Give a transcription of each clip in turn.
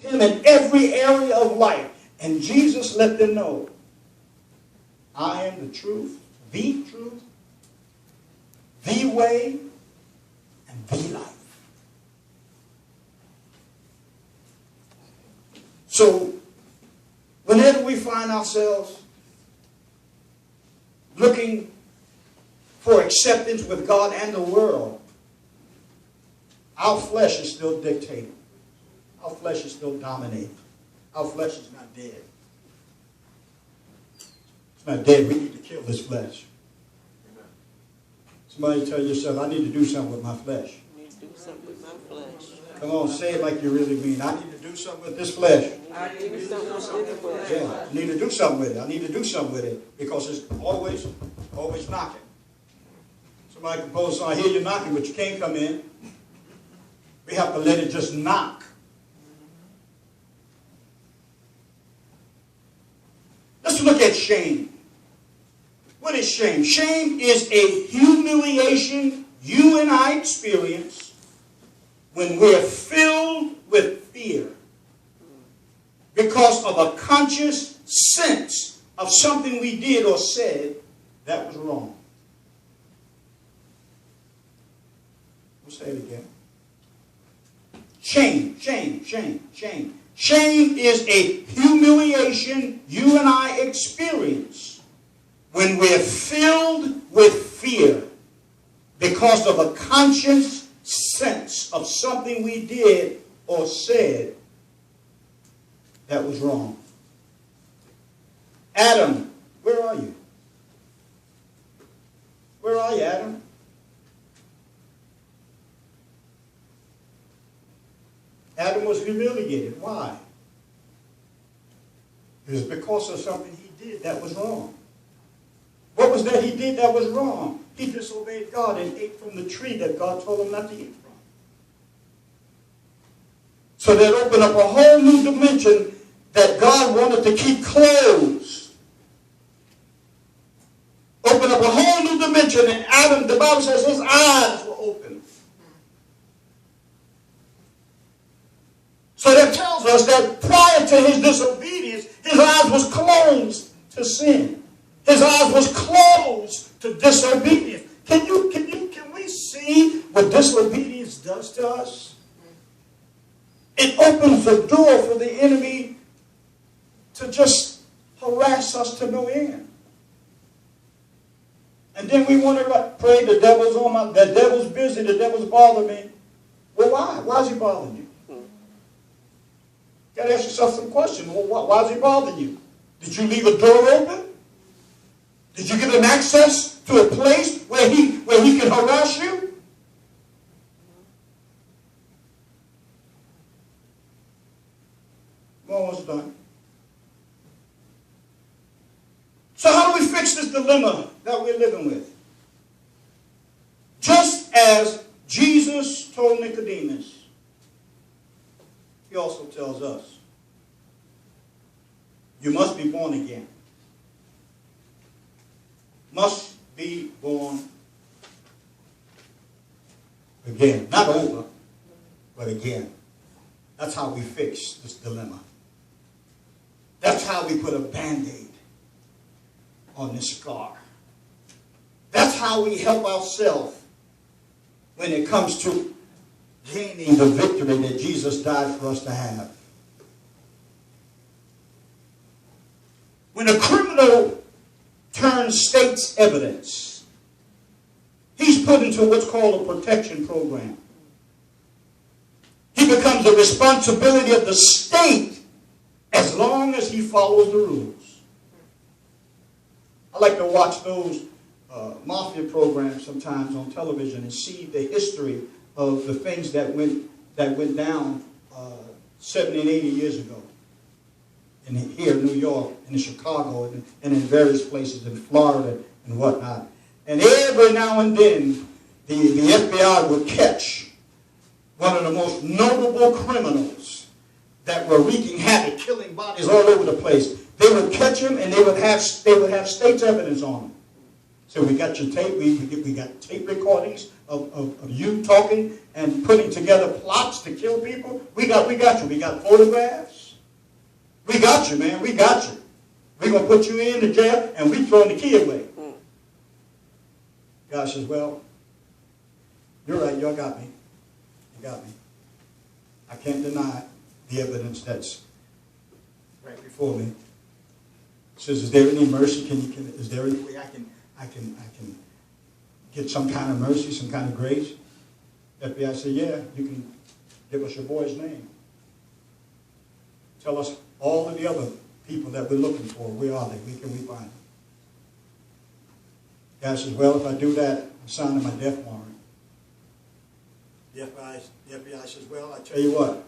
him in every area of life. And Jesus let them know, I am the truth, the way, and the life. So, whenever we find ourselves looking for acceptance with God and the world, our flesh is still dictating. Our flesh is still dominating. Our flesh is not dead. It's not dead. We need to kill this flesh. Somebody tell yourself, I need to do something with my flesh. I need to do something with my flesh. Come on, say it like you really mean. I need to do something with this flesh. I need to do something with this flesh. Yeah, I need to do something with it. I need to do something with it because it's always knocking. Somebody composes a song, I hear you knocking, but you can't come in. We have to let it just knock. Let's look at shame. What is shame? Shame is a humiliation you and I experience when we're filled with fear because of a conscious sense of something we did or said that was wrong. We'll say it again. Shame. Shame is a humiliation you and I experience when we're filled with fear because of a conscious sense of something we did or said that was wrong. Adam, where are you? Where are you, Adam? Adam was humiliated. Why? It was because of something he did that was wrong. What was that he did that was wrong? He disobeyed God and ate from the tree that God told him not to eat from. So that opened up a whole new dimension that God wanted to keep closed. Opened up a whole new dimension, and Adam, the Bible says his eyes were open. So that tells us that prior to his disobedience, his eyes was closed to sin. His eyes was closed to disobedience. Can we see what disobedience does to us? It opens the door for the enemy to just harass us to no end. And then we want to pray, the devil's busy, the devil's bothering me. Well, why? Why is he bothering you? You got to ask yourself some questions. Well, why is he bothering you? Did you leave a door open? Did you give him access to a place where he can harass you? I'm almost done. So how do we fix this dilemma that we're living with? Just as Jesus told Nicodemus, he also tells us, you must be born again. Must be born again. Not over, but again. That's how we fix this dilemma. That's how we put a Band-Aid on this scar. That's how we help ourselves when it comes to gaining the victory that Jesus died for us to have. When a criminal turns state's evidence, he's put into what's called a protection program. He becomes the responsibility of the state as long as he follows the rules. I like to watch those mafia programs sometimes on television and see the history of the things that went down 70 and 80 years ago. And here in New York, and in Chicago, and in various places in Florida and whatnot. And every now and then, the FBI would catch one of the most notable criminals that were wreaking havoc, killing bodies all over the place. They would catch him, and they would have state's evidence on him. So we got your tape. We got tape recordings of you talking, and putting together plots to kill people. We got you. We got photographs. We got you, man. We got you. We're going to put you in the jail, and we throwing the key away. God says, well, you're right. Y'all got me. You got me. I can't deny the evidence that's right before me. He says, is there any mercy? Is there any way I can get some kind of mercy, some kind of grace? FBI said, yeah, you can give us your boy's name. Tell us all of the other people that we're looking for. Where are they? Where can we find them? God says, well, if I do that, I'm signing my death warrant. The FBI says, well, I tell you what.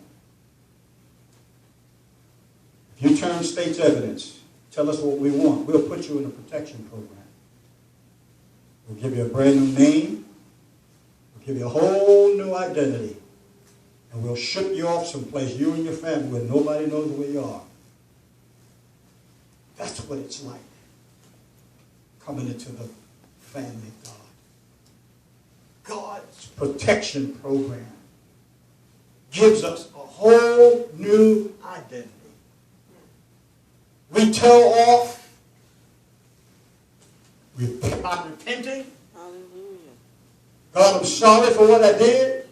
If you turn state's evidence, tell us what we want, we'll put you in a protection program. We'll give you a brand new name. We'll give you a whole new identity. And we'll ship you off someplace, you and your family, where nobody knows where you are. That's what it's like coming into the family of God. God's protection program gives us a whole new identity. We tell off. We're repenting. Hallelujah. God, I'm sorry for what I did.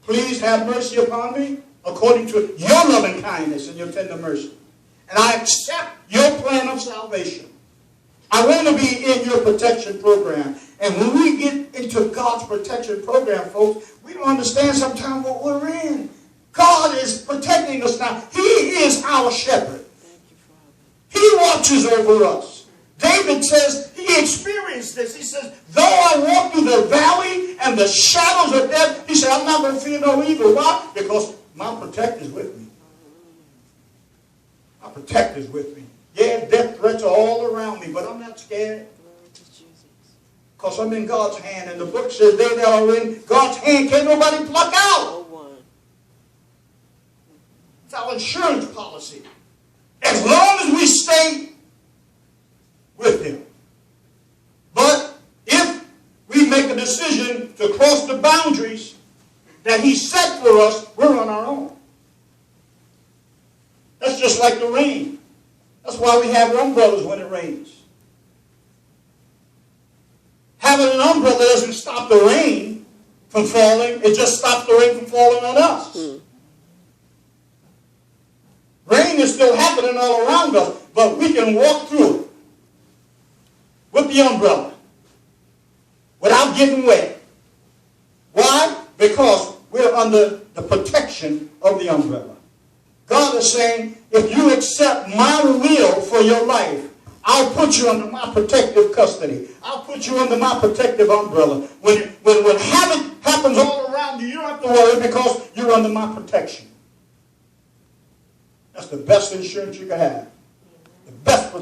Please have mercy upon me according to your loving kindness and your tender mercy. And I accept your plan of salvation. I want to be in your protection program. And when we get into God's protection program, folks, we don't understand sometimes what we're in. God is protecting us now. He is our shepherd. Thank you, Father. He watches over us. David says he experienced this. He says, though I walk through the valley and the shadows of death, he said, I'm not going to fear no evil. Why? Because my protector is with me. My protector is with me. Yeah, death threats are all around me, but I'm not scared. Glory to Jesus. Because I'm in God's hand. And the book says they that are in God's hand can't nobody pluck out. No one. It's our insurance policy. As long as we stay with him. But if we make a decision to cross the boundaries that he set for us, we're on our own. That's just like the rain. That's why we have umbrellas when it rains. Having an umbrella doesn't stop the rain from falling. It just stops the rain from falling on us. Rain is still happening all around us, but we can walk through it with the umbrella without getting wet. Why? Because we're under the protection of the umbrella. God is saying, if you accept my will for your life, I'll put you under my protective custody. I'll put you under my protective umbrella. When havoc happens all around you, you don't have to worry because you're under my protection. That's the best insurance you can have. The best